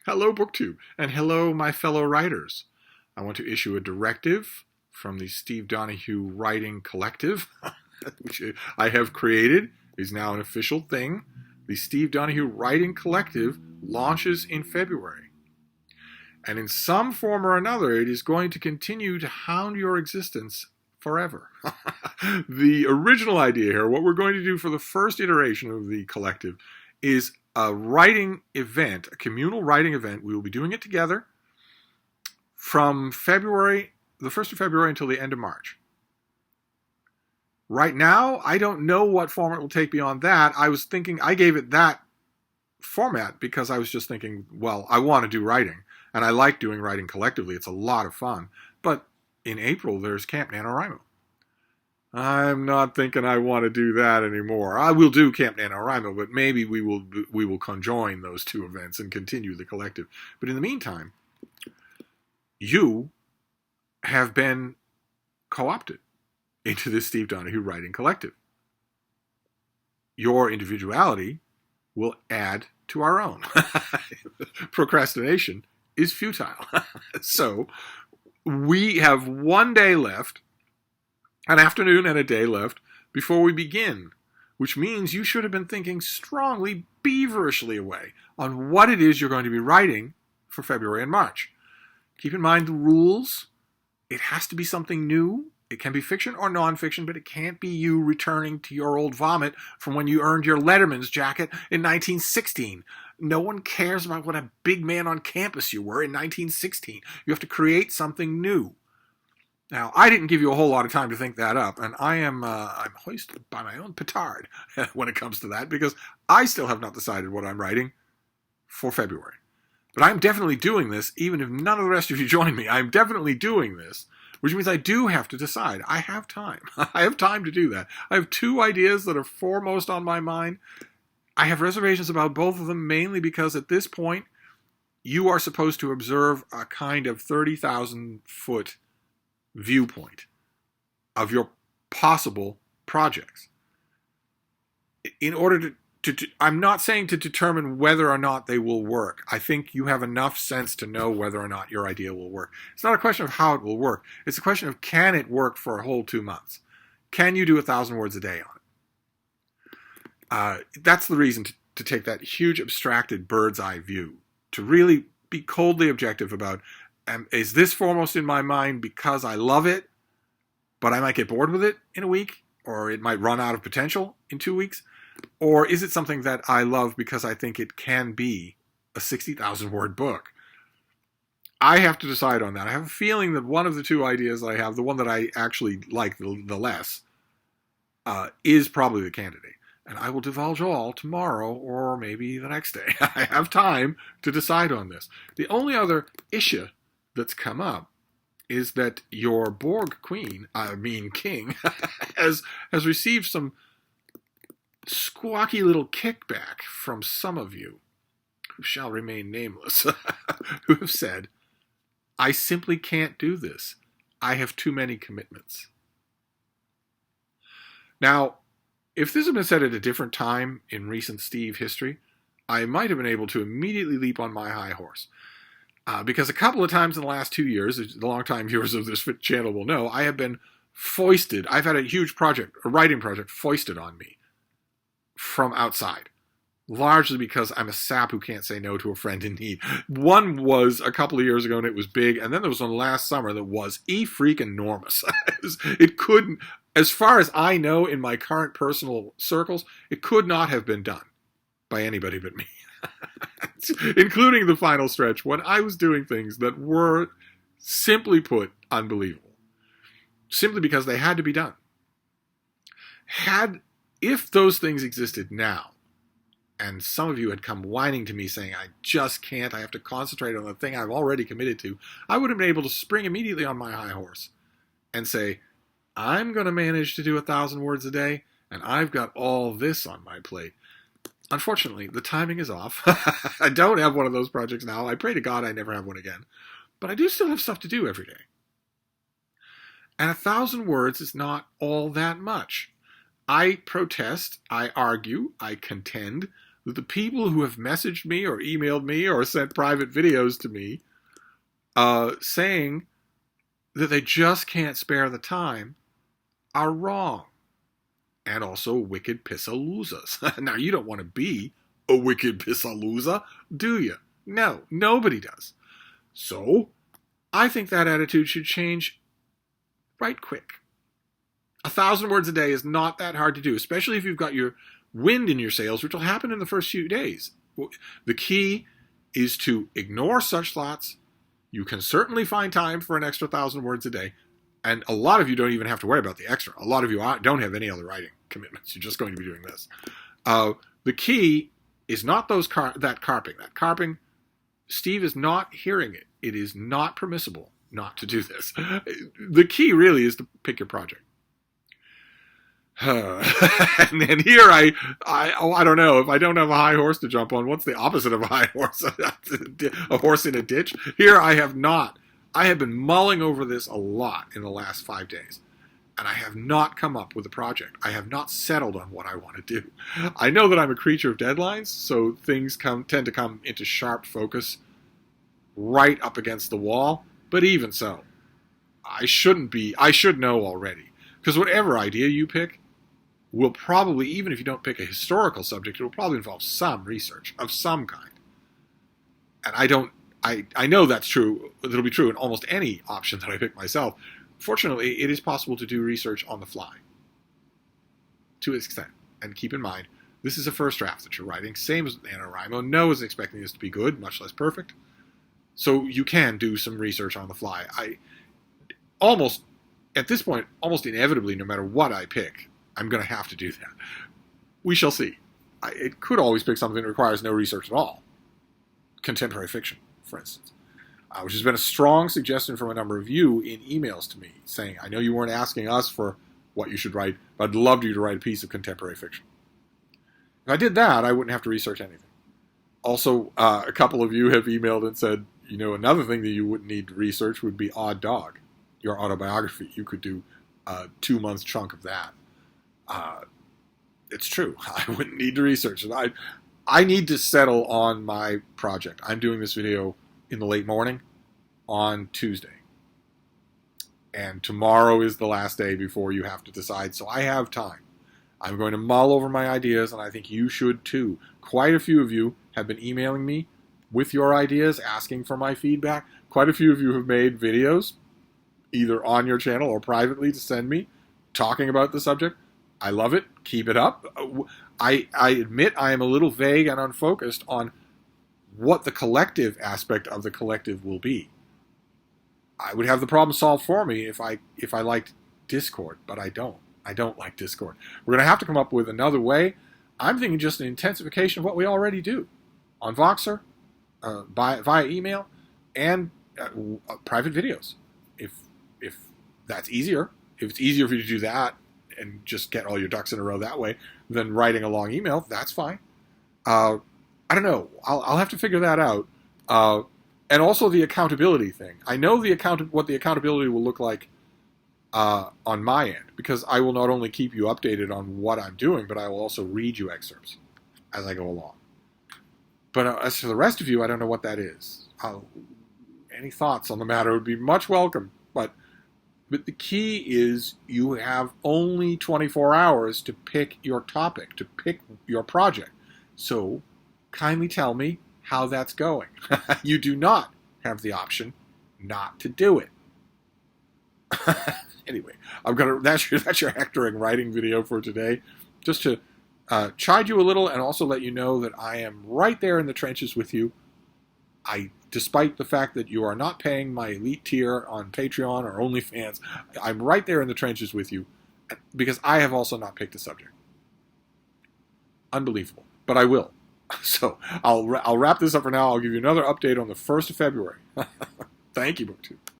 Hello, BookTube, and hello, my fellow writers. I want to issue a directive from the Steve Donoghue Writing Collective, which I have created, is now an official thing. The Steve Donoghue Writing Collective launches in February. And in some form or another, it is going to continue to hound your existence forever. The original idea here, what we're going to do for the first iteration of the collective, is a writing event, a communal writing event. We will be doing it together from February, the 1st of February until the end of March. Right now, I don't know what format will take beyond that. I gave it that format because I was just thinking, well, I want to do writing, and I like doing writing collectively. It's a lot of fun. But in April, there's Camp NaNoWriMo. I'm not thinking I want to do that anymore. I will do Camp NaNoWriMo, but maybe we will conjoin those two events and continue the collective. But in the meantime, you have been co-opted into this Steve Donoghue Writing Collective. Your individuality will add to our own. Procrastination is futile. So we have one day left, an afternoon and a day left before we begin, which means you should have been thinking strongly, beaverishly away on what it is you're going to be writing for February and March. Keep in mind the rules. It has to be something new. It can be fiction or nonfiction, but it can't be you returning to your old vomit from when you earned your Letterman's jacket in 1916. No one cares about what a big man on campus you were in 1916. You have to create something new. Now, I didn't give you a whole lot of time to think that up, and I'm hoisted by my own petard when it comes to that, because I still have not decided what I'm writing for February. But I'm definitely doing this, even if none of the rest of you join me. I'm definitely doing this, which means I do have to decide. I have time. I have time to do that. I have two ideas that are foremost on my mind. I have reservations about both of them, mainly because at this point, you are supposed to observe a kind of 30,000-foot viewpoint of your possible projects. In order to I'm not saying to determine whether or not they will work. I think you have enough sense to know whether or not your idea will work. It's not a question of how it will work. It's a question of, can it work for a whole 2 months? Can you do 1,000 words a day on it? That's the reason to take that huge abstracted bird's eye view, to really be coldly objective about, is this foremost in my mind because I love it, but I might get bored with it in a week, or it might run out of potential in 2 weeks? Or is it something that I love because I think it can be a 60,000 word book? I have to decide on that. I have a feeling that one of the two ideas I have, the one that I actually like the less, is probably the candidate. And I will divulge all tomorrow or maybe the next day. I have time to decide on this. The only other issue that's come up is that your Borg king, has received some squawky little kickback from some of you, who shall remain nameless, who have said, I simply can't do this. I have too many commitments. Now, if this had been said at a different time in recent Steve history, I might have been able to immediately leap on my high horse. Because a couple of times in the last 2 years, the longtime viewers of this channel will know, I have been foisted. I've had a huge project, a writing project, foisted on me from outside, largely because I'm a sap who can't say no to a friend in need. One was a couple of years ago, and it was big, and then there was one last summer that was freaking-enormous. It couldn't, as far as I know in my current personal circles, it could not have been done by anybody but me. Including the final stretch when I was doing things that were, simply put, unbelievable. Simply because they had to be done. If those things existed now, and some of you had come whining to me saying, I just can't, I have to concentrate on the thing I've already committed to, I would have been able to spring immediately on my high horse and say, I'm going to manage to do 1,000 words a day, and I've got all this on my plate. Unfortunately, the timing is off. I don't have one of those projects now. I pray to God I never have one again. But I do still have stuff to do every day. And 1,000 words is not all that much. I protest, I argue, I contend that the people who have messaged me or emailed me or sent private videos to me saying that they just can't spare the time are wrong. And also wicked pissaloozas. Now, you don't want to be a wicked pissalooza, do you? No, nobody does. So, I think that attitude should change right quick. 1,000 words a day is not that hard to do, especially if you've got your wind in your sails, which will happen in the first few days. The key is to ignore such thoughts. You can certainly find time for an extra 1,000 words a day. And a lot of you don't even have to worry about the extra. A lot of you don't have any other writing commitments. You're just going to be doing this. The key is not that carping. That carping, Steve is not hearing it. It is not permissible not to do this. The key really is to pick your project. And then here I don't know, if I don't have a high horse to jump on, what's the opposite of a high horse? A horse in a ditch? Here I have been mulling over this a lot in the last 5 days, and I have not come up with a project. I have not settled on what I want to do. I know that I'm a creature of deadlines, so things tend to come into sharp focus right up against the wall, but even so, I should know already, because whatever idea you pick will probably, even if you don't pick a historical subject, it will probably involve some research of some kind. And I know that's true. It'll be true in almost any option that I pick myself. Fortunately, it is possible to do research on the fly to an extent. And keep in mind, this is a first draft that you're writing, same as NaNoWriMo. No one's expecting this to be good, much less perfect. So you can do some research on the fly. At this point, almost inevitably, no matter what I pick, I'm going to have to do that. We shall see. It could always pick something that requires no research at all. Contemporary fiction, for instance, which has been a strong suggestion from a number of you in emails to me, saying, I know you weren't asking us for what you should write, but I'd love you to write a piece of contemporary fiction. If I did that, I wouldn't have to research anything. Also, a couple of you have emailed and said, another thing that you wouldn't need to research would be Odd Dog, your autobiography. You could do a 2-month chunk of that. It's true. I wouldn't need to research it. I need to settle on my project. I'm doing this video in the late morning on Tuesday. And tomorrow is the last day before you have to decide, so I have time. I'm going to mull over my ideas, and I think you should too. Quite a few of you have been emailing me with your ideas, asking for my feedback. Quite a few of you have made videos, either on your channel or privately, to send me, talking about the subject. I love it. Keep it up. I admit I am a little vague and unfocused on what the collective aspect of the collective will be. I would have the problem solved for me if I liked Discord, but I don't. I don't like Discord. We're going to have to come up with another way. I'm thinking just an intensification of what we already do on Voxer, via email, and private videos. If that's easier, if it's easier for you to do that and just get all your ducks in a row that way than writing a long email, that's fine. I don't know. I'll have to figure that out. And also the accountability thing. I know what the accountability will look like on my end, because I will not only keep you updated on what I'm doing, but I will also read you excerpts as I go along. But as for the rest of you, I don't know what that is. Any thoughts on the matter would be much welcome. But the key is you have only 24 hours to pick your topic, to pick your project. So kindly tell me how that's going. You do not have the option not to do it. Anyway, that's your hectoring writing video for today. Just to chide you a little and also let you know that I am right there in the trenches with you. Despite the fact that you are not paying my elite tier on Patreon or OnlyFans, I'm right there in the trenches with you because I have also not picked a subject. Unbelievable, but I will. So I'll wrap this up for now. I'll give you another update on the 1st of February. Thank you, BookTube.